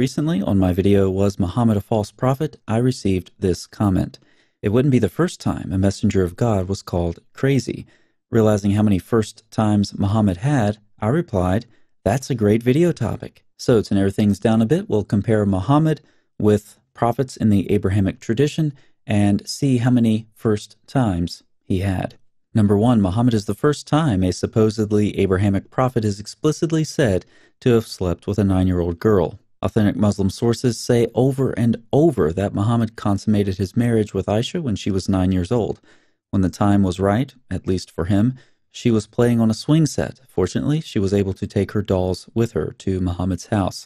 Recently, on my video, Was Muhammad a False Prophet?, I received this comment. It wouldn't be the first time a messenger of God was called crazy. Realizing how many first times Muhammad had, I replied, that's a great video topic. So to narrow things down a bit, we'll compare Muhammad with prophets in the Abrahamic tradition and see how many first times he had. Number 1, Muhammad is the first time a supposedly Abrahamic prophet is explicitly said to have slept with a 9-year-old girl. Authentic Muslim sources say over and over that Muhammad consummated his marriage with Aisha when she was 9 years old. When the time was right, at least for him, she was playing on a swing set. Fortunately, she was able to take her dolls with her to Muhammad's house.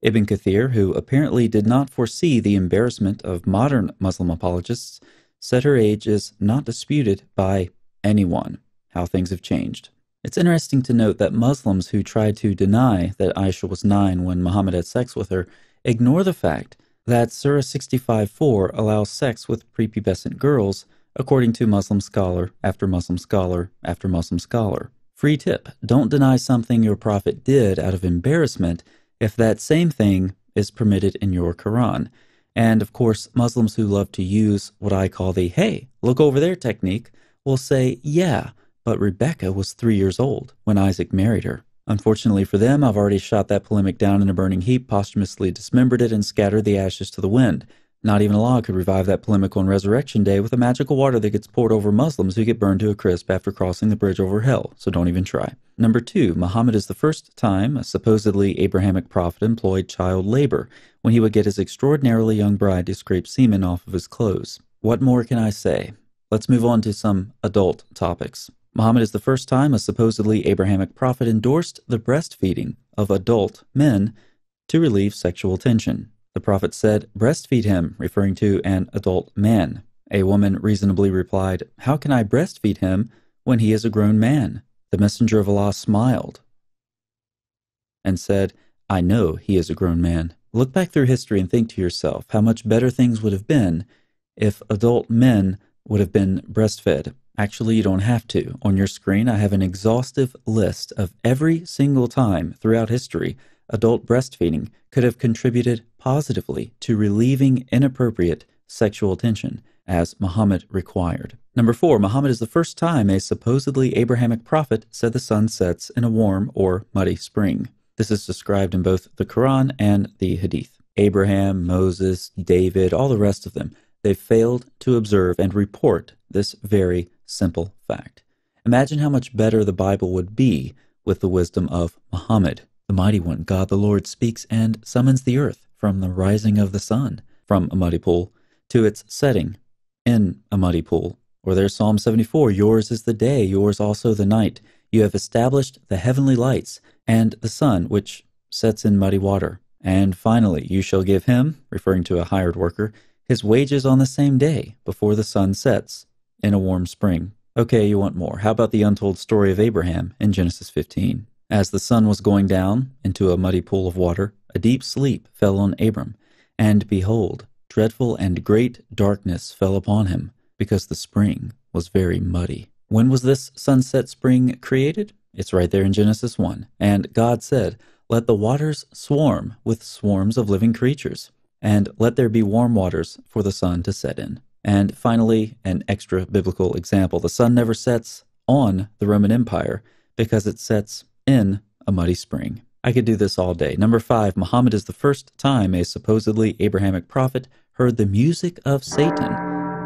Ibn Kathir, who apparently did not foresee the embarrassment of modern Muslim apologists, said her age is not disputed by anyone. How things have changed. It's interesting to note that Muslims who try to deny that Aisha was 9 when Muhammad had sex with her ignore the fact that Surah 65:4 allows sex with prepubescent girls, according to Muslim scholar after Muslim scholar after Muslim scholar. Free tip: don't deny something your prophet did out of embarrassment if that same thing is permitted in your Quran. And of course, Muslims who love to use what I call the "hey, look over there" technique will say, yeah, but Rebecca was 3 years old when Isaac married her. Unfortunately for them, I've already shot that polemic down in a burning heap, posthumously dismembered it, and scattered the ashes to the wind. Not even Allah could revive that polemic on Resurrection Day with a magical water that gets poured over Muslims who get burned to a crisp after crossing the bridge over hell, so don't even try. Number 2, Muhammad is the first time a supposedly Abrahamic prophet employed child labor when he would get his extraordinarily young bride to scrape semen off of his clothes. What more can I say? Let's move on to some adult topics. Muhammad is the first time a supposedly Abrahamic prophet endorsed the breastfeeding of adult men to relieve sexual tension. The prophet said, breastfeed him, referring to an adult man. A woman reasonably replied, how can I breastfeed him when he is a grown man? The messenger of Allah smiled and said, I know he is a grown man. Look back through history and think to yourself how much better things would have been if adult men would have been breastfed. Actually, you don't have to. On your screen, I have an exhaustive list of every single time throughout history adult breastfeeding could have contributed positively to relieving inappropriate sexual tension, as Muhammad required. Number 4, Muhammad is the first time a supposedly Abrahamic prophet said the sun sets in a warm or muddy spring. This is described in both the Quran and the Hadith. Abraham, Moses, David, all the rest of them, they failed to observe and report this very simple fact. Imagine how much better the Bible would be with the wisdom of Muhammad. The mighty one, God the Lord, speaks and summons the earth from the rising of the sun, from a muddy pool, to its setting in a muddy pool. Or there's Psalm 74, yours is the day, yours also the night. You have established the heavenly lights and the sun, which sets in muddy water. And finally, you shall give him, referring to a hired worker, his wages on the same day before the sun sets in a warm spring. Okay, you want more. How about the untold story of Abraham in Genesis 15? As the sun was going down into a muddy pool of water, a deep sleep fell on Abram, and behold, dreadful and great darkness fell upon him, because the spring was very muddy. When was this sunset spring created? It's right there in Genesis 1. And God said, let the waters swarm with swarms of living creatures, and let there be warm waters for the sun to set in. And finally, an extra biblical example. The sun never sets on the Roman Empire because it sets in a muddy spring. I could do this all day. Number 5, Muhammad is the first time a supposedly Abrahamic prophet heard the music of Satan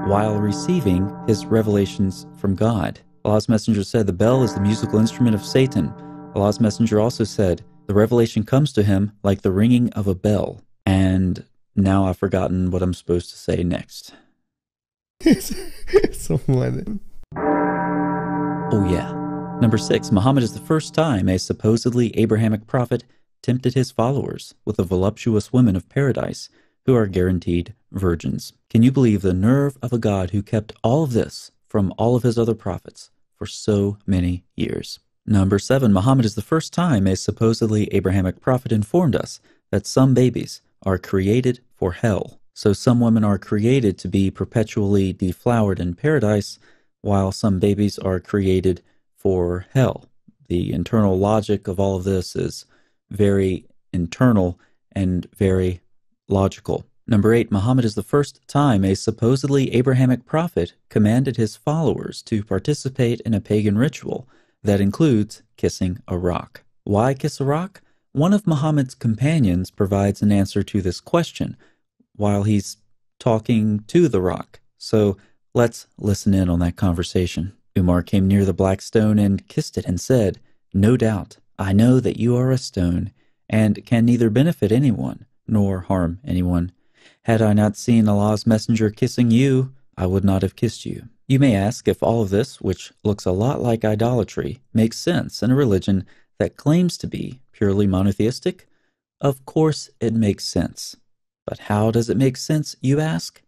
while receiving his revelations from God. Allah's messenger said the bell is the musical instrument of Satan. Allah's messenger also said the revelation comes to him like the ringing of a bell. And now I've forgotten what I'm supposed to say next. Someone. Oh yeah. Number 6, Muhammad is the first time a supposedly Abrahamic prophet tempted his followers with the voluptuous women of paradise who are guaranteed virgins. Can you believe the nerve of a God who kept all of this from all of his other prophets for so many years? Number 7, Muhammad is the first time a supposedly Abrahamic prophet informed us that some babies are created for hell. So some women are created to be perpetually deflowered in paradise, while some babies are created for hell. The internal logic of all of this is very internal and very logical. Number 8, Muhammad is the first time a supposedly Abrahamic prophet commanded his followers to participate in a pagan ritual that includes kissing a rock. Why kiss a rock? One of Muhammad's companions provides an answer to this question while he's talking to the rock. So let's listen in on that conversation. Umar came near the black stone and kissed it and said, "No doubt, I know that you are a stone and can neither benefit anyone nor harm anyone. Had I not seen Allah's messenger kissing you, I would not have kissed you." You may ask if all of this, which looks a lot like idolatry, makes sense in a religion that claims to be purely monotheistic. Of course it makes sense. But how does it make sense, you ask?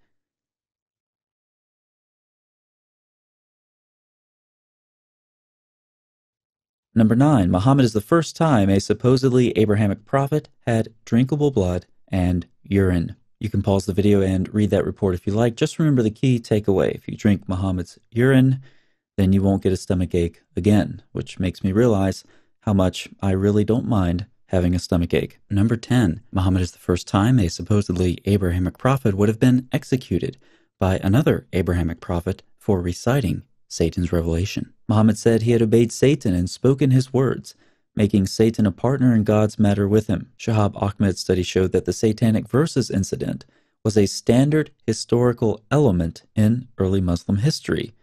Number 9, Muhammad is the first time a supposedly Abrahamic prophet had drinkable blood and urine. You can pause the video and read that report if you like. Just remember the key takeaway. If you drink Muhammad's urine, then you won't get a stomach ache again, which makes me realize how much I really don't mind having a stomach ache. Number 10, Muhammad is the first time a supposedly Abrahamic prophet would have been executed by another Abrahamic prophet for reciting Satan's revelation. Muhammad said he had obeyed Satan and spoken his words, making Satan a partner in God's matter with him. Shahab Ahmed's study showed that the Satanic verses incident was a standard historical element in early Muslim history.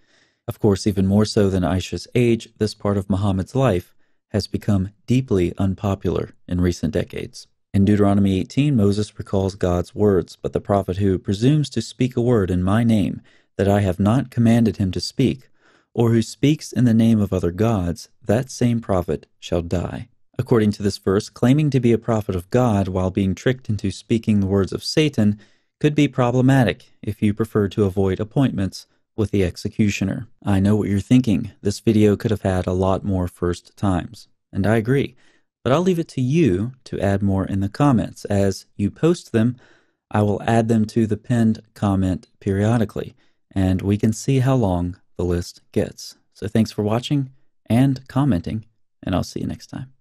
Of course, even more so than Aisha's age, this part of Muhammad's life has become deeply unpopular in recent decades. In Deuteronomy 18, Moses recalls God's words, "But the prophet who presumes to speak a word in my name that I have not commanded him to speak, or who speaks in the name of other gods, that same prophet shall die." According to this verse, claiming to be a prophet of God while being tricked into speaking the words of Satan could be problematic if you prefer to avoid appointments with the executioner. I know what you're thinking. This video could have had a lot more first times, and I agree. But I'll leave it to you to add more in the comments. As you post them, I will add them to the pinned comment periodically, and we can see how long the list gets. So thanks for watching and commenting, and I'll see you next time.